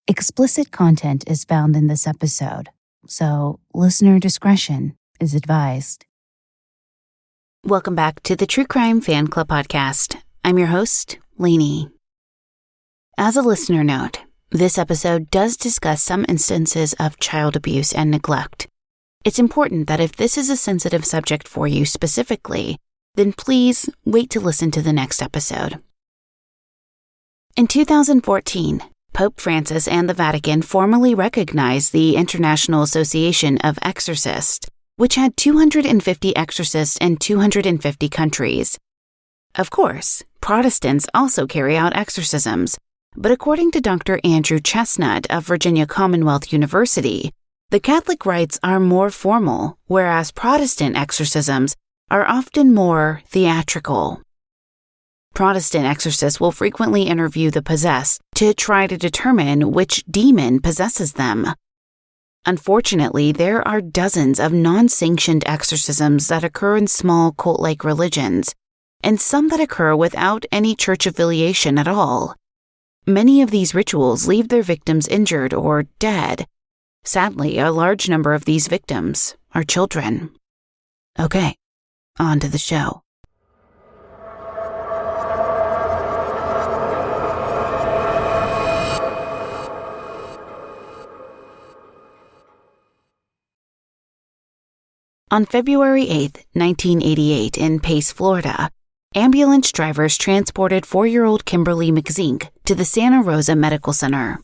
Explicit content is found in this episode, so listener discretion is advised. Welcome back to the True Crime Fan Club podcast. I'm your host, Lainey. As a listener note, this episode does discuss some instances of child abuse and neglect. It's important that if this is a sensitive subject for you specifically, then please wait to listen to the next episode. In 2014, Pope Francis and the Vatican formally recognized the International Association of Exorcists, which had 250 exorcists in 250 countries. Of course, Protestants also carry out exorcisms, but according to Dr. Andrew Chestnut of Virginia Commonwealth University, the Catholic rites are more formal, whereas Protestant exorcisms are often more theatrical. Protestant exorcists will frequently interview the possessed to try to determine which demon possesses them. Unfortunately, there are dozens of non-sanctioned exorcisms that occur in small cult-like religions, and some that occur without any church affiliation at all. Many of these rituals leave their victims injured or dead. Sadly, a large number of these victims are children. Okay, on to the show. On February 8, 1988, in Pace, Florida, ambulance drivers transported 4-year-old Kimberly McZink to the Santa Rosa Medical Center.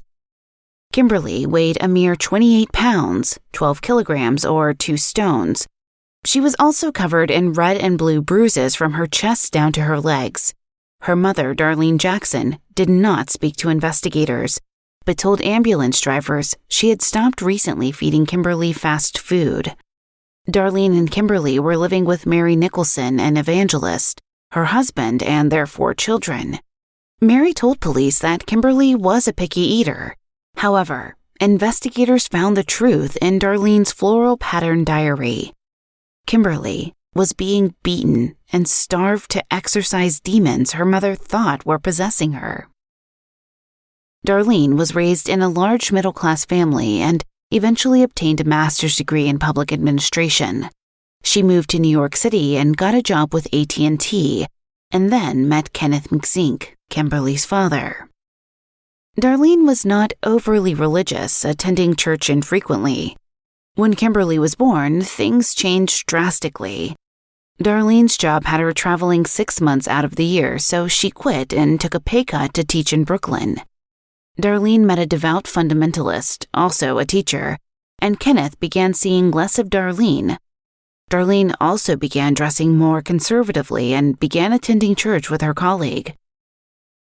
Kimberly weighed a mere 28 pounds, 12 kilograms, or 2 stones. She was also covered in red and blue bruises from her chest down to her legs. Her mother, Darlene Jackson, did not speak to investigators, but told ambulance drivers she had stopped recently feeding Kimberly fast food. Darlene and Kimberly were living with Mary Nicholson, an evangelist, her husband, and their 4 children. Mary told police that Kimberly was a picky eater. However, investigators found the truth in Darlene's floral pattern diary. Kimberly was being beaten and starved to exorcise demons her mother thought were possessing her. Darlene was raised in a large middle-class family and eventually obtained a master's degree in public administration. She moved to New York City and got a job with AT&T, and then met Kenneth McZink, Kimberly's father. Darlene was not overly religious, attending church infrequently. When Kimberly was born, things changed drastically. Darlene's job had her traveling 6 months out of the year, so she quit and took a pay cut to teach in Brooklyn. Darlene met a devout fundamentalist, also a teacher, and Kenneth began seeing less of Darlene. Darlene also began dressing more conservatively and began attending church with her colleague.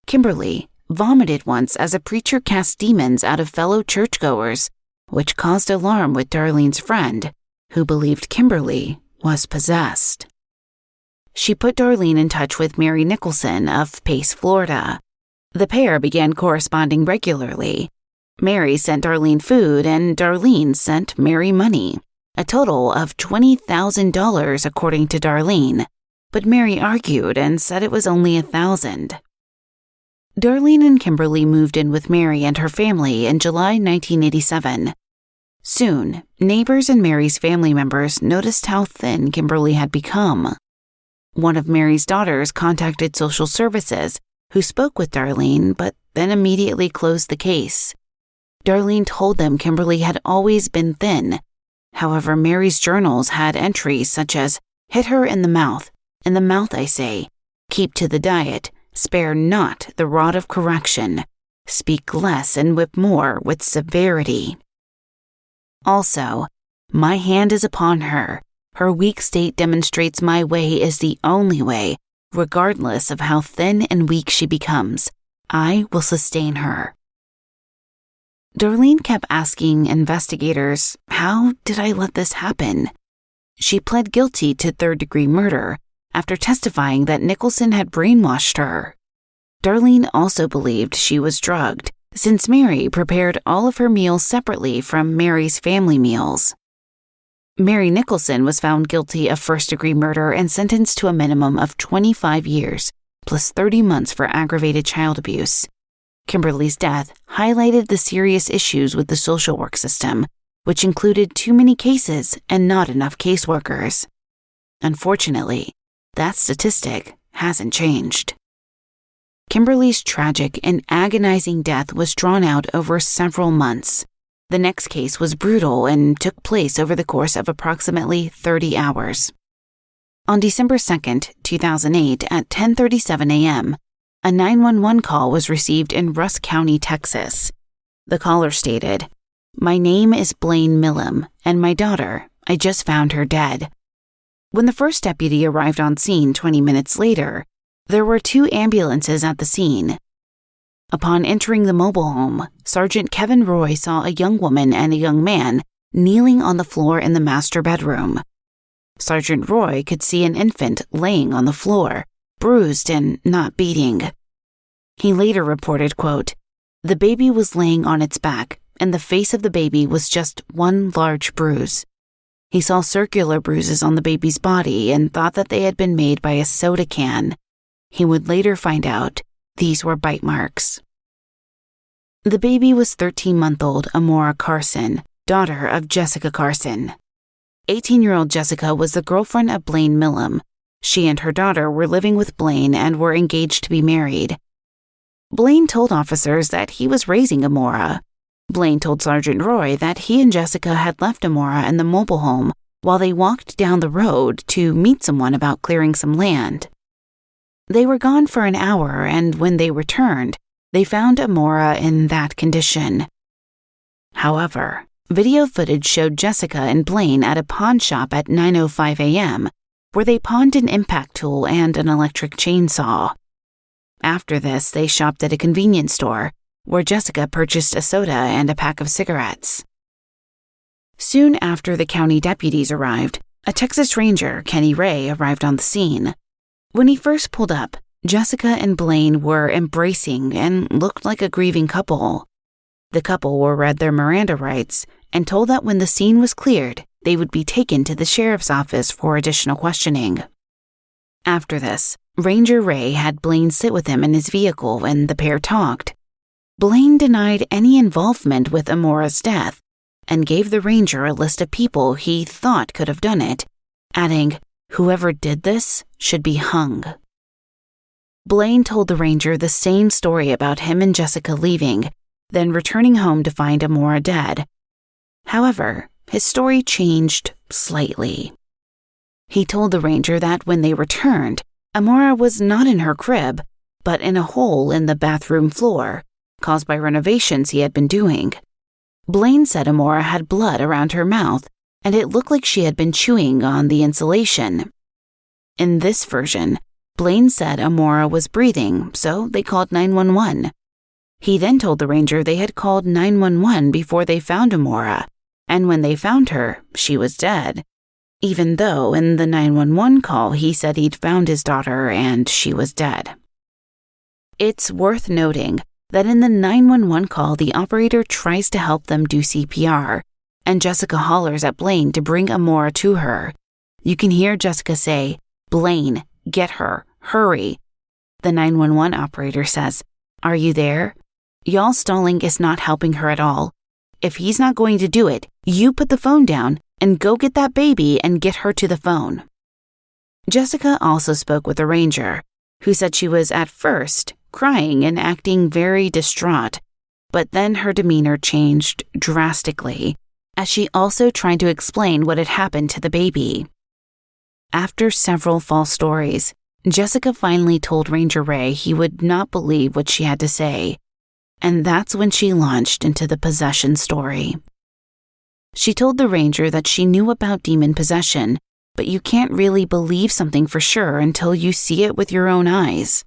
Kimberly vomited once as a preacher cast demons out of fellow churchgoers, which caused alarm with Darlene's friend, who believed Kimberly was possessed. She put Darlene in touch with Mary Nicholson of Pace, Florida. The pair began corresponding regularly. Mary sent Darlene food and Darlene sent Mary money, a total of $20,000 according to Darlene, but Mary argued and said it was only $1,000. Darlene and Kimberly moved in with Mary and her family in July 1987. Soon, neighbors and Mary's family members noticed how thin Kimberly had become. One of Mary's daughters contacted social services, who spoke with Darlene but then immediately closed the case. Darlene told them Kimberly had always been thin. However, Mary's journals had entries such as, "Hit her in the mouth I say, keep to the diet, spare not the rod of correction, speak less and whip more with severity." Also, "My hand is upon her. Her weak state demonstrates my way is the only way, regardless of how thin and weak she becomes. I will sustain her." Darlene kept asking investigators, "How did I let this happen?" She pled guilty to third-degree murder after testifying that Nicholson had brainwashed her. Darlene also believed she was drugged, since Mary prepared all of her meals separately from Mary's family meals. Mary Nicholson was found guilty of first-degree murder and sentenced to a minimum of 25 years, plus 30 months for aggravated child abuse. Kimberly's death highlighted the serious issues with the social work system, which included too many cases and not enough caseworkers. Unfortunately, that statistic hasn't changed. Kimberly's tragic and agonizing death was drawn out over several months. The next case was brutal and took place over the course of approximately 30 hours. On December 2, 2008, at 10:37 a.m., a 911 call was received in Rusk County, Texas. The caller stated, "My name is Blaine Millam, and my daughter, I just found her dead." When the first deputy arrived on scene 20 minutes later, there were 2 ambulances at the scene. Upon entering the mobile home, Sergeant Kevin Roy saw a young woman and a young man kneeling on the floor in the master bedroom. Sergeant Roy could see an infant laying on the floor, bruised and not beating. He later reported, quote, "The baby was laying on its back, and the face of the baby was just one large bruise. He saw circular bruises on the baby's body and thought that they had been made by a soda can. He would later find out these were bite marks." The baby was 13-month-old Amora Carson, daughter of Jessica Carson. 18-year-old Jessica was the girlfriend of Blaine Millam. She and her daughter were living with Blaine and were engaged to be married. Blaine told officers that he was raising Amora. Blaine told Sergeant Roy that he and Jessica had left Amora in the mobile home while they walked down the road to meet someone about clearing some land. They were gone for an hour, and when they returned, they found Amora in that condition. However, video footage showed Jessica and Blaine at a pawn shop at 9:05 a.m., where they pawned an impact tool and an electric chainsaw. After this, they shopped at a convenience store, where Jessica purchased a soda and a pack of cigarettes. Soon after the county deputies arrived, a Texas Ranger, Kenny Ray, arrived on the scene. When he first pulled up, Jessica and Blaine were embracing and looked like a grieving couple. The couple were read their Miranda rights and told that when the scene was cleared, they would be taken to the sheriff's office for additional questioning. After this, Ranger Ray had Blaine sit with him in his vehicle and the pair talked. Blaine denied any involvement with Amora's death and gave the ranger a list of people he thought could have done it, adding, "Whoever did this should be hung." Blaine told the ranger the same story about him and Jessica leaving, then returning home to find Amora dead. However, his story changed slightly. He told the ranger that when they returned, Amora was not in her crib, but in a hole in the bathroom floor, caused by renovations he had been doing. Blaine said Amora had blood around her mouth, and it looked like she had been chewing on the insulation. In this version, Blaine said Amora was breathing, so they called 911. He then told the ranger they had called 911 before they found Amora, and when they found her, she was dead, even though in the 911 call he said he'd found his daughter and she was dead. It's worth noting that in the 911 call, the operator tries to help them do CPR, and Jessica hollers at Blaine to bring Amora to her. You can hear Jessica say, "Blaine, get her, hurry." The 911 operator says, "Are you there? Y'all stalling is not helping her at all. If he's not going to do it, you put the phone down and go get that baby and get her to the phone." Jessica also spoke with a ranger, who said she was at first crying and acting very distraught, but then her demeanor changed drastically, as she also tried to explain what had happened to the baby. After several false stories, Jessica finally told Ranger Ray he would not believe what she had to say, and that's when she launched into the possession story. She told the ranger that she knew about demon possession, but you can't really believe something for sure until you see it with your own eyes.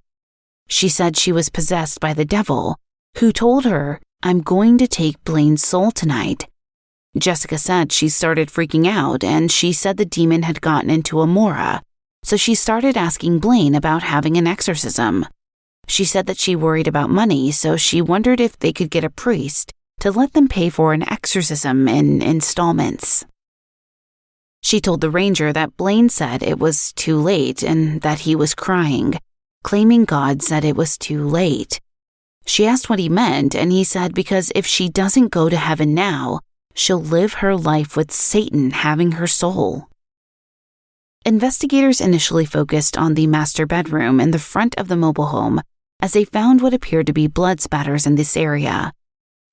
She said she was possessed by the devil, who told her, "I'm going to take Blaine's soul tonight." Jessica said she started freaking out, and she said the demon had gotten into Amora, so she started asking Blaine about having an exorcism. She said that she worried about money, so she wondered if they could get a priest to let them pay for an exorcism in installments. She told the ranger that Blaine said it was too late and that he was crying, claiming God said it was too late. She asked what he meant, and he said because if she doesn't go to heaven now, she'll live her life with Satan having her soul. Investigators initially focused on the master bedroom in the front of the mobile home, as they found what appeared to be blood spatters in this area.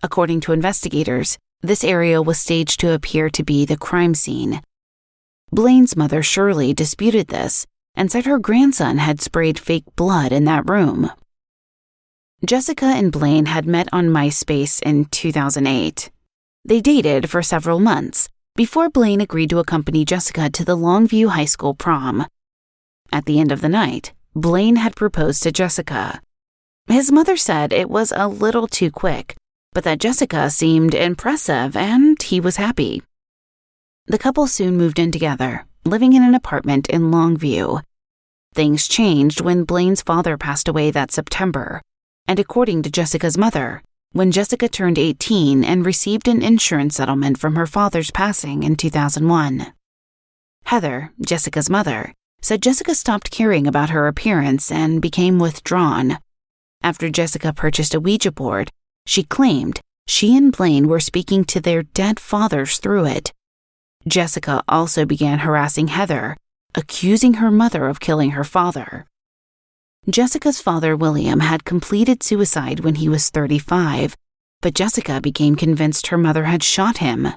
According to investigators, this area was staged to appear to be the crime scene. Blaine's mother, Shirley, disputed this and said her grandson had sprayed fake blood in that room. Jessica and Blaine had met on MySpace in 2008. They dated for several months before Blaine agreed to accompany Jessica to the Longview High School prom. At the end of the night, Blaine had proposed to Jessica. His mother said it was a little too quick, but that Jessica seemed impressive and he was happy. The couple soon moved in together, living in an apartment in Longview. Things changed when Blaine's father passed away that September, and according to Jessica's mother, when Jessica turned 18 and received an insurance settlement from her father's passing in 2001. Heather, Jessica's mother, said Jessica stopped caring about her appearance and became withdrawn. After Jessica purchased a Ouija board, she claimed she and Blaine were speaking to their dead fathers through it. Jessica also began harassing Heather, accusing her mother of killing her father. Jessica's father, William, had completed suicide when he was 35, but Jessica became convinced her mother had shot him.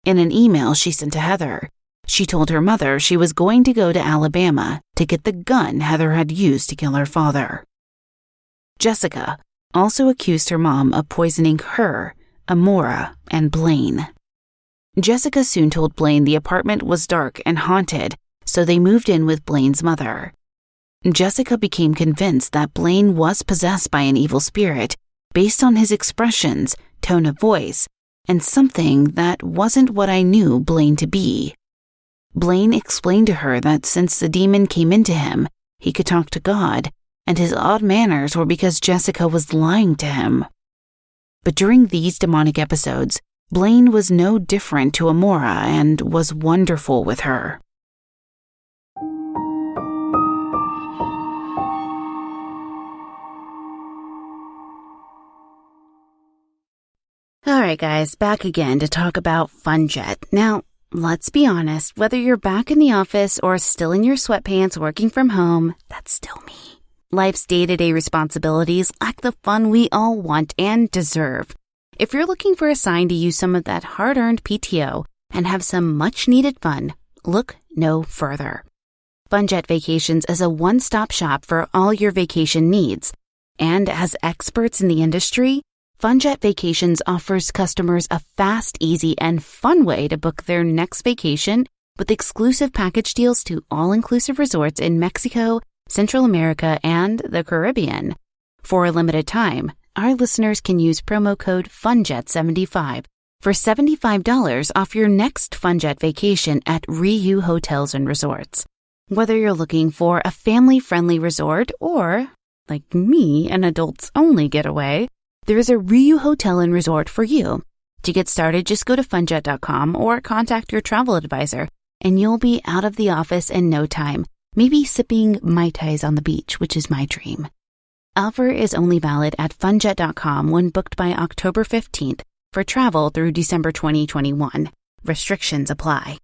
In an email she sent to Heather, she told her mother she was going to go to Alabama to get the gun Heather had used to kill her father. Jessica also accused her mom of poisoning her, Amora, and Blaine. Jessica soon told Blaine the apartment was dark and haunted, so they moved in with Blaine's mother. Jessica became convinced that Blaine was possessed by an evil spirit based on his expressions, tone of voice, and something that wasn't what I knew Blaine to be. Blaine explained to her that since the demon came into him, he could talk to God, and his odd manners were because Jessica was lying to him. But during these demonic episodes, Blaine was no different to Amora and was wonderful with her. Alright guys, back again to talk about FunJet. Now, let's be honest, whether you're back in the office or still in your sweatpants working from home, that's still me. Life's day-to-day responsibilities lack the fun we all want and deserve. If you're looking for a sign to use some of that hard-earned PTO and have some much-needed fun, look no further. FunJet Vacations is a one-stop shop for all your vacation needs. And as experts in the industry, FunJet Vacations offers customers a fast, easy, and fun way to book their next vacation with exclusive package deals to all-inclusive resorts in Mexico, Central America, and the Caribbean. For a limited time, our listeners can use promo code FUNJET75 for $75 off your next FunJet vacation at Ryu Hotels and Resorts. Whether you're looking for a family-friendly resort or, like me, an adults-only getaway, there is a Ryu Hotel and Resort for you. To get started, just go to funjet.com or contact your travel advisor, and you'll be out of the office in no time, maybe sipping Mai Tais on the beach, which is my dream. Offer is only valid at funjet.com when booked by October 15th for travel through December 2021. Restrictions apply.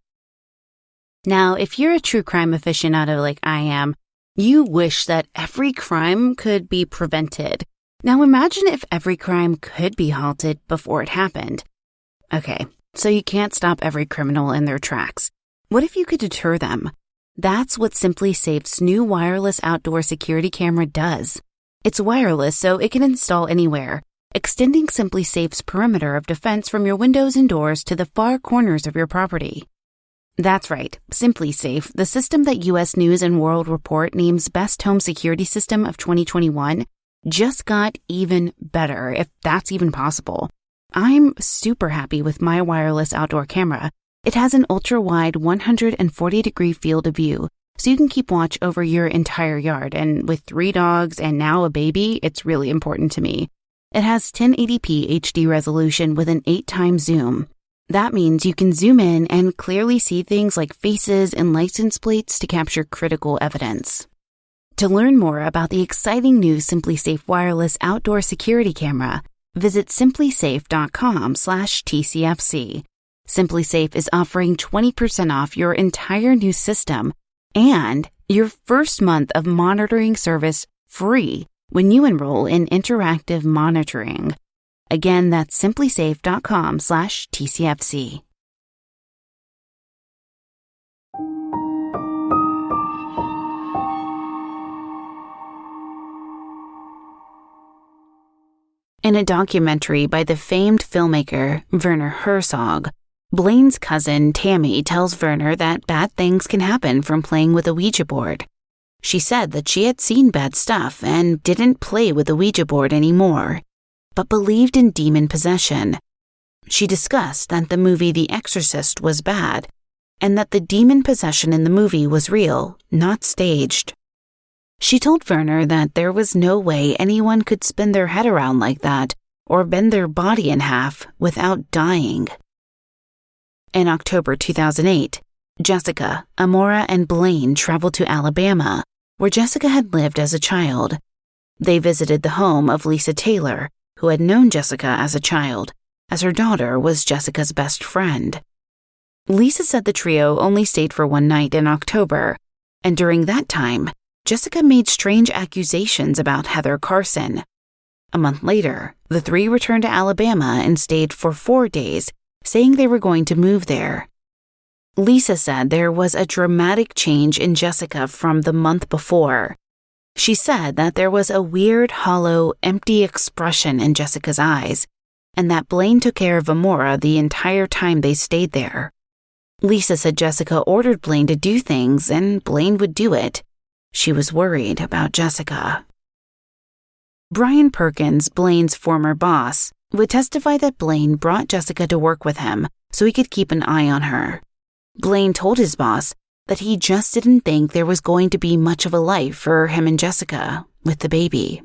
Now, if you're a true crime aficionado like I am, you wish that every crime could be prevented. Now imagine if every crime could be halted before it happened. Okay, so you can't stop every criminal in their tracks. What if you could deter them? That's what Simply Safe's new wireless outdoor security camera does. It's wireless, so it can install anywhere, extending Simply Safe's perimeter of defense from your windows and doors to the far corners of your property. That's right, Simply Safe, the system that U.S. News and World Report names Best Home Security System of 2021, just got even better, if that's even possible. I'm super happy with my wireless outdoor camera. It has an ultra-wide 140-degree field of view, so you can keep watch over your entire yard, and with 3 dogs and now a baby, it's really important to me. It has 1080p HD resolution with an 8x zoom. That means you can zoom in and clearly see things like faces and license plates to capture critical evidence. To learn more about the exciting new SimpliSafe wireless outdoor security camera, visit simplysafe.com/TCFC. SimpliSafe is offering 20% off your entire new system and your first month of monitoring service free when you enroll in interactive monitoring. Again, that's simplysafe.com/TCFC. In a documentary by the famed filmmaker Werner Herzog, Blaine's cousin Tammy tells Werner that bad things can happen from playing with a Ouija board. She said that she had seen bad stuff and didn't play with the Ouija board anymore, but believed in demon possession. She discussed that the movie The Exorcist was bad, and that the demon possession in the movie was real, not staged. She told Werner that there was no way anyone could spin their head around like that or bend their body in half without dying. In October 2008, Jessica, Amora, and Blaine traveled to Alabama, where Jessica had lived as a child. They visited the home of Lisa Taylor, who had known Jessica as a child, as her daughter was Jessica's best friend. Lisa said the trio only stayed for one night in October, and during that time, Jessica made strange accusations about Heather Carson. A month later, the three returned to Alabama and stayed for 4 days, saying they were going to move there. Lisa said there was a dramatic change in Jessica from the month before. She said that there was a weird, hollow, empty expression in Jessica's eyes, and that Blaine took care of Amora the entire time they stayed there. Lisa said Jessica ordered Blaine to do things, and Blaine would do it. She was worried about Jessica. Brian Perkins, Blaine's former boss, would testify that Blaine brought Jessica to work with him so he could keep an eye on her. Blaine told his boss that he just didn't think there was going to be much of a life for him and Jessica with the baby.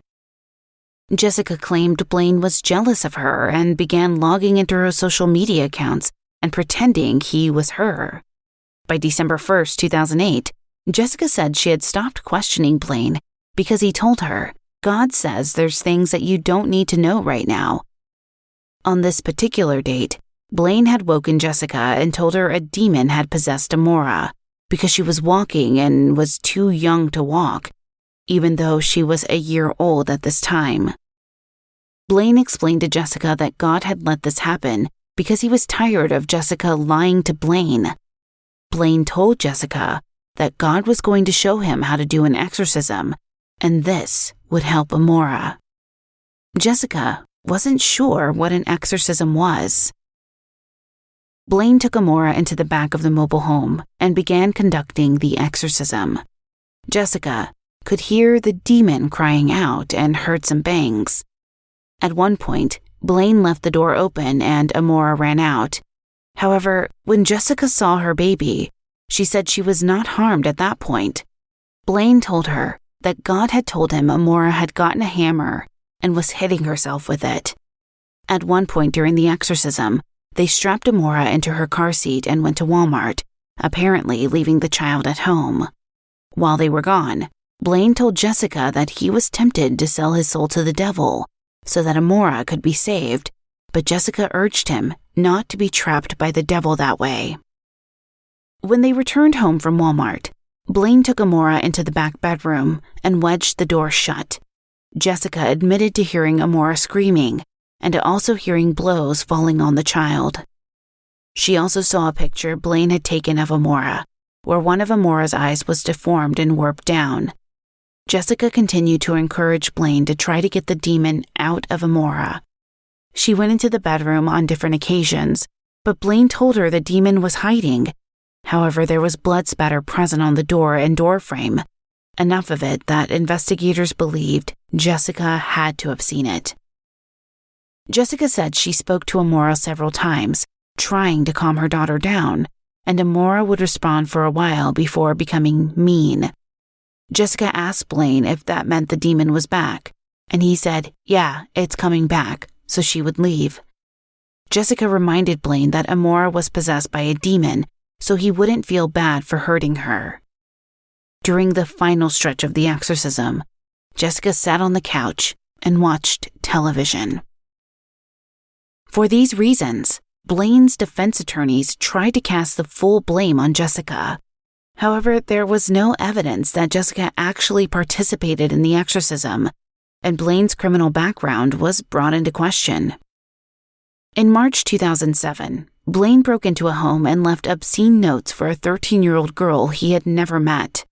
Jessica claimed Blaine was jealous of her and began logging into her social media accounts and pretending he was her. By December 1st, 2008, Jessica said she had stopped questioning Blaine because he told her, "God says there's things that you don't need to know right now." On this particular date, Blaine had woken Jessica and told her a demon had possessed Amora because she was walking and was too young to walk, even though she was a year old at this time. Blaine explained to Jessica that God had let this happen because he was tired of Jessica lying to Blaine. Blaine told Jessica that God was going to show him how to do an exorcism, and this would help Amora. Jessica wasn't sure what an exorcism was. Blaine took Amora into the back of the mobile home and began conducting the exorcism. Jessica could hear the demon crying out and heard some bangs. At one point, Blaine left the door open and Amora ran out. However, when Jessica saw her baby, she said she was not harmed at that point. Blaine told her that God had told him Amora had gotten a hammer and was hitting herself with it. At one point during the exorcism, they strapped Amora into her car seat and went to Walmart, apparently leaving the child at home. While they were gone, Blaine told Jessica that he was tempted to sell his soul to the devil so that Amora could be saved, but Jessica urged him not to be trapped by the devil that way. When they returned home from Walmart, Blaine took Amora into the back bedroom and wedged the door shut. Jessica admitted to hearing Amora screaming and to also hearing blows falling on the child. She also saw a picture Blaine had taken of Amora, where one of Amora's eyes was deformed and warped down. Jessica continued to encourage Blaine to try to get the demon out of Amora. She went into the bedroom on different occasions, but Blaine told her the demon was hiding. However, there was blood spatter present on the door and door frame, enough of it that investigators believed Jessica had to have seen it. Jessica said she spoke to Amora several times, trying to calm her daughter down, and Amora would respond for a while before becoming mean. Jessica asked Blaine if that meant the demon was back, and he said, "Yeah, it's coming back," so she would leave. Jessica reminded Blaine that Amora was possessed by a demon, so he wouldn't feel bad for hurting her. During the final stretch of the exorcism, Jessica sat on the couch and watched television. For these reasons, Blaine's defense attorneys tried to cast the full blame on Jessica. However, there was no evidence that Jessica actually participated in the exorcism, and Blaine's criminal background was brought into question. In March 2007, Blaine broke into a home and left obscene notes for a 13-year-old girl he had never met.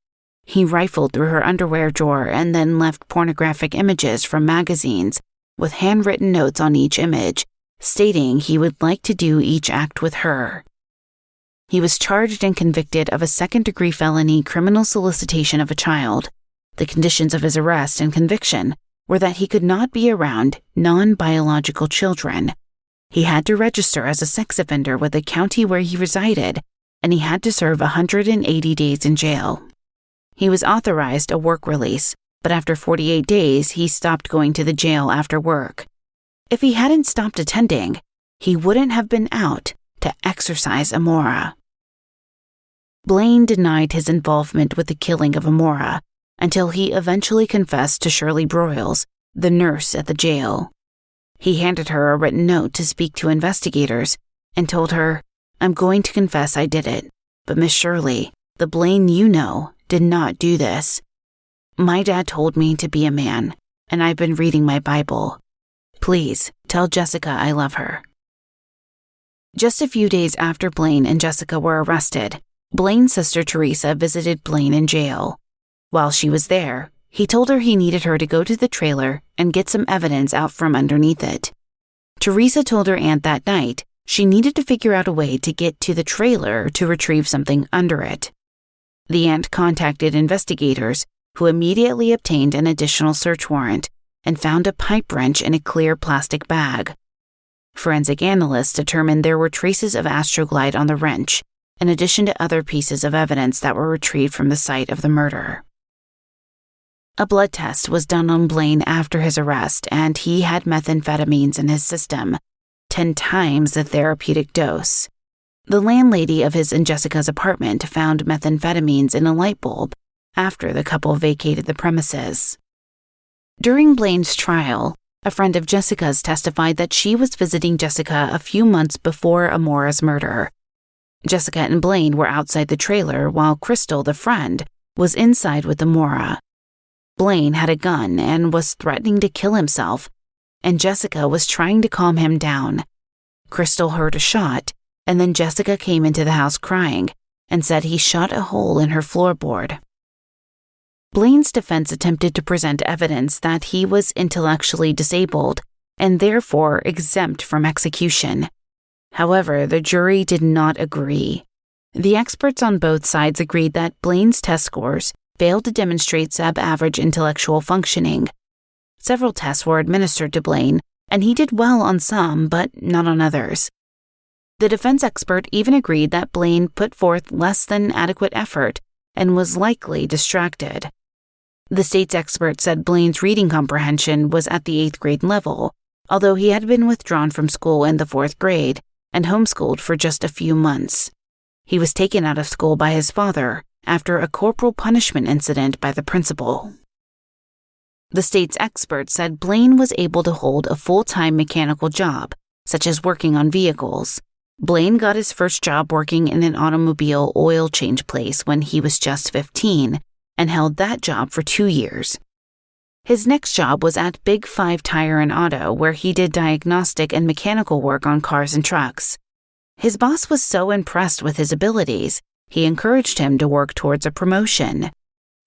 He rifled through her underwear drawer and then left pornographic images from magazines with handwritten notes on each image, stating he would like to do each act with her. He was charged and convicted of a second-degree felony criminal solicitation of a child. The conditions of his arrest and conviction were that he could not be around non-biological children. He had to register as a sex offender with the county where he resided, and he had to serve 180 days in jail. He was authorized a work release, but after 48 days, he stopped going to the jail after work. If he hadn't stopped attending, he wouldn't have been out to exorcise Amora. Blaine denied his involvement with the killing of Amora until he eventually confessed to Shirley Broyles, the nurse at the jail. He handed her a written note to speak to investigators and told her, "I'm going to confess I did it, but Miss Shirley, the Blaine you know, did not do this. My dad told me to be a man, and I've been reading my Bible. Please, tell Jessica I love her." Just a few days after Blaine and Jessica were arrested, Blaine's sister Teresa visited Blaine in jail. While she was there, he told her he needed her to go to the trailer and get some evidence out from underneath it. Teresa told her aunt that night she needed to figure out a way to get to the trailer to retrieve something under it. The aunt contacted investigators, who immediately obtained an additional search warrant and found a pipe wrench in a clear plastic bag. Forensic analysts determined there were traces of Astroglide on the wrench, in addition to other pieces of evidence that were retrieved from the site of the murder. A blood test was done on Blaine after his arrest, and he had methamphetamines in his system, 10 times the therapeutic dose. The landlady of his and Jessica's apartment found methamphetamines in a light bulb after the couple vacated the premises. During Blaine's trial, a friend of Jessica's testified that she was visiting Jessica a few months before Amora's murder. Jessica and Blaine were outside the trailer while Crystal, the friend, was inside with Amora. Blaine had a gun and was threatening to kill himself, and Jessica was trying to calm him down. Crystal heard a shot, and then Jessica came into the house crying and said he shot a hole in her floorboard. Blaine's defense attempted to present evidence that he was intellectually disabled and therefore exempt from execution. However, the jury did not agree. The experts on both sides agreed that Blaine's test scores failed to demonstrate sub-average intellectual functioning. Several tests were administered to Blaine, and he did well on some, but not on others. The defense expert even agreed that Blaine put forth less than adequate effort and was likely distracted. The state's expert said Blaine's reading comprehension was at the 8th grade level, although he had been withdrawn from school in the 4th grade and homeschooled for just a few months. He was taken out of school by his father after a corporal punishment incident by the principal. The state's expert said Blaine was able to hold a full-time mechanical job, such as working on vehicles. Blaine got his first job working in an automobile oil change place when he was just 15 and held that job for 2 years. His next job was at Big 5 Tire and Auto, where he did diagnostic and mechanical work on cars and trucks. His boss was so impressed with his abilities, he encouraged him to work towards a promotion.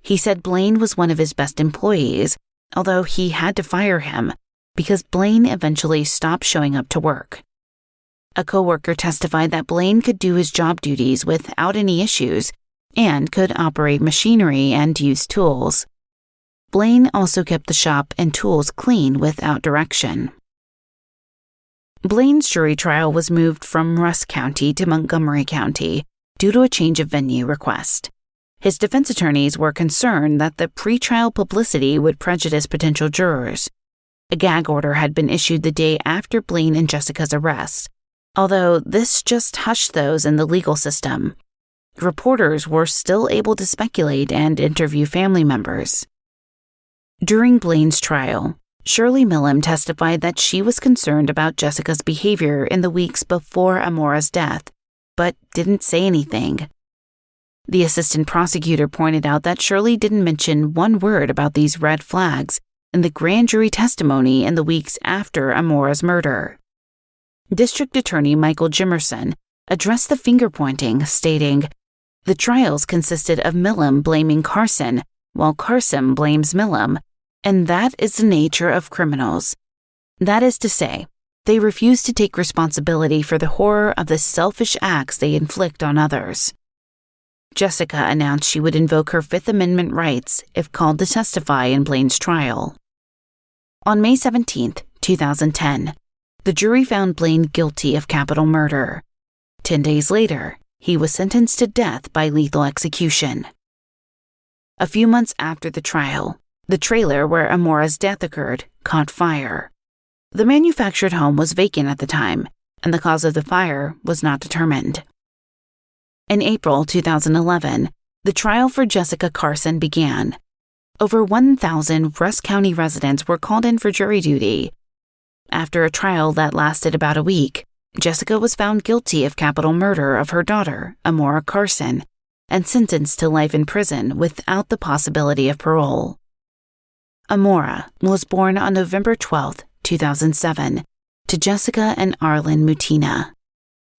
He said Blaine was one of his best employees, although he had to fire him because Blaine eventually stopped showing up to work. A coworker testified that Blaine could do his job duties without any issues and could operate machinery and use tools. Blaine also kept the shop and tools clean without direction. Blaine's jury trial was moved from Rusk County to Montgomery County due to a change of venue request. His defense attorneys were concerned that the pretrial publicity would prejudice potential jurors. A gag order had been issued the day after Blaine and Jessica's arrest, although this just hushed those in the legal system. reporters were still able to speculate and interview family members. During Blaine's trial, Shirley Millam testified that she was concerned about Jessica's behavior in the weeks before Amora's death, but didn't say anything. The assistant prosecutor pointed out that Shirley didn't mention one word about these red flags in the grand jury testimony in the weeks after Amora's murder. District Attorney Michael Jimerson addressed the finger-pointing, stating, "The trials consisted of Millam blaming Carson, while Carson blames Millam, and that is the nature of criminals. That is to say, they refuse to take responsibility for the horror of the selfish acts they inflict on others." Jessica announced she would invoke her Fifth Amendment rights if called to testify in Blaine's trial. On May 17, 2010, the jury found Blaine guilty of capital murder. 10 days later, he was sentenced to death by lethal execution. A few months after the trial, the trailer where Amora's death occurred caught fire. The manufactured home was vacant at the time, and the cause of the fire was not determined. In April 2011, the trial for Jessica Carson began. Over 1,000 Rusk County residents were called in for jury duty. After a trial that lasted about a week, Jessica was found guilty of capital murder of her daughter, Amora Carson, and sentenced to life in prison without the possibility of parole. Amora was born on November 12, 2007, to Jessica and Arlen Mutina.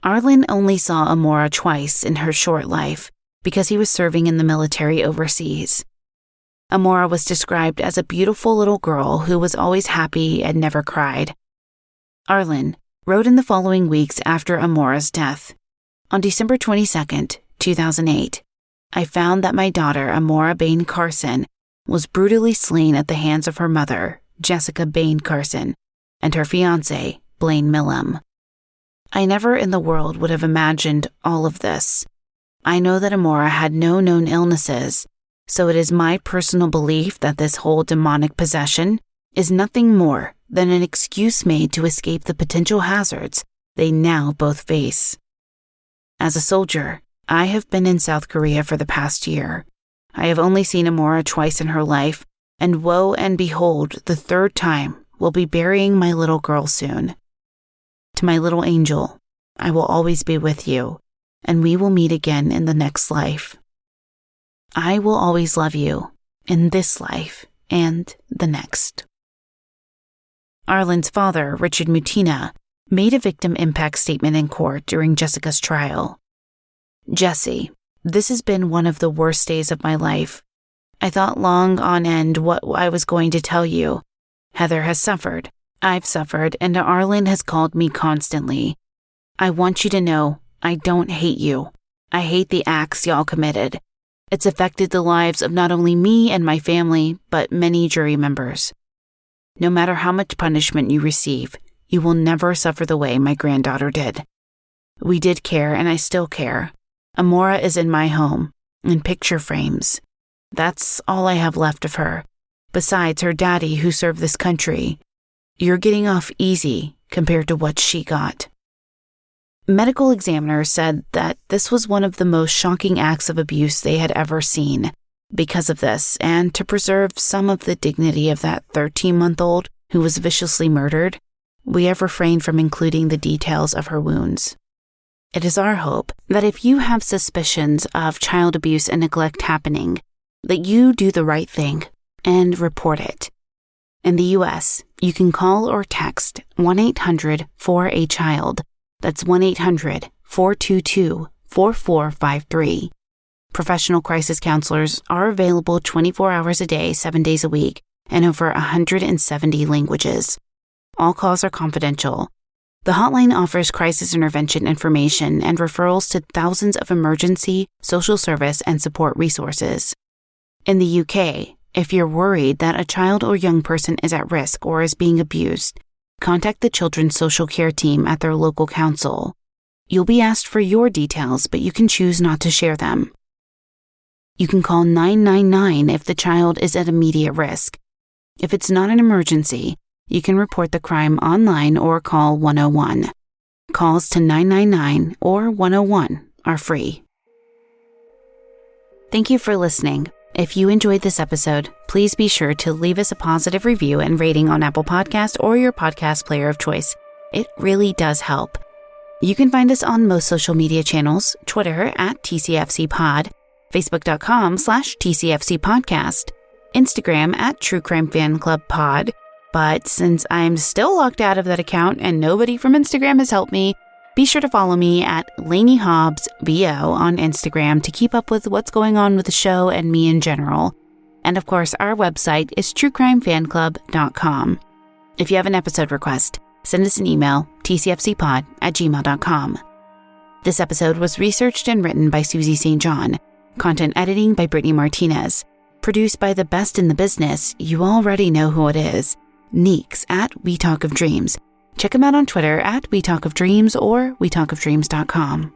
Arlen only saw Amora twice in her short life because he was serving in the military overseas. Amora was described as a beautiful little girl who was always happy and never cried. Arlen wrote in the following weeks after Amora's death. On December 22, 2008, I found that my daughter, Amora Bain Carson, was brutally slain at the hands of her mother, Jessica Bain Carson, and her fiancé, Blaine Millam. I never in the world would have imagined all of this. I know that Amora had no known illnesses, so it is my personal belief that this whole demonic possession is nothing more than an excuse made to escape the potential hazards they now both face. As a soldier, I have been in South Korea for the past year. I have only seen Amora twice in her life, and woe and behold, the third time will be burying my little girl soon. To my little angel, I will always be with you, and we will meet again in the next life. I will always love you, in this life and the next. Arlen's father, Richard Mutina, made a victim impact statement in court during Jessica's trial. "Jesse, this has been one of the worst days of my life. I thought long on end what I was going to tell you. Heather has suffered. I've suffered, and Arlen has called me constantly. I want you to know I don't hate you. I hate the acts y'all committed. It's affected the lives of not only me and my family, but many jury members. No matter how much punishment you receive, you will never suffer the way my granddaughter did. We did care, and I still care. Amora is in my home, in picture frames. That's all I have left of her, besides her daddy who served this country. You're getting off easy compared to what she got." Medical examiners said that this was one of the most shocking acts of abuse they had ever seen. Because of this, and to preserve some of the dignity of that 13-month-old who was viciously murdered, we have refrained from including the details of her wounds. It is our hope that if you have suspicions of child abuse and neglect happening, that you do the right thing and report it. In the U.S., you can call or text 1-800-4A-CHILD. That's 1-800-422-4453. Professional crisis counselors are available 24 hours a day, 7 days a week, in over 170 languages. All calls are confidential. The hotline offers crisis intervention information and referrals to thousands of emergency, social service, and support resources. In the UK, if you're worried that a child or young person is at risk or is being abused, contact the Children's Social Care Team at their local council. You'll be asked for your details, but you can choose not to share them. You can call 999 if the child is at immediate risk. If it's not an emergency, you can report the crime online or call 101. Calls to 999 or 101 are free. Thank you for listening. If you enjoyed this episode, please be sure to leave us a positive review and rating on Apple Podcasts or your podcast player of choice. It really does help. You can find us on most social media channels, Twitter at TCFCPod, Facebook.com/TCFCPodcast, Instagram at True Crime Fan Club Pod. But since I'm still locked out of that account and nobody from Instagram has helped me, be sure to follow me at Lainey Hobbs VO on Instagram to keep up with what's going on with the show and me in general. And of course, our website is truecrimefanclub.com. If you have an episode request, send us an email, tcfcpod@gmail.com. This episode was researched and written by Susie St. John. Content editing by Brittany Martinez. Produced by the best in the business. You already know who it is. Neeks at We Talk of Dreams. Check him out on Twitter at We Talk of Dreams or WeTalkOfDreams.com.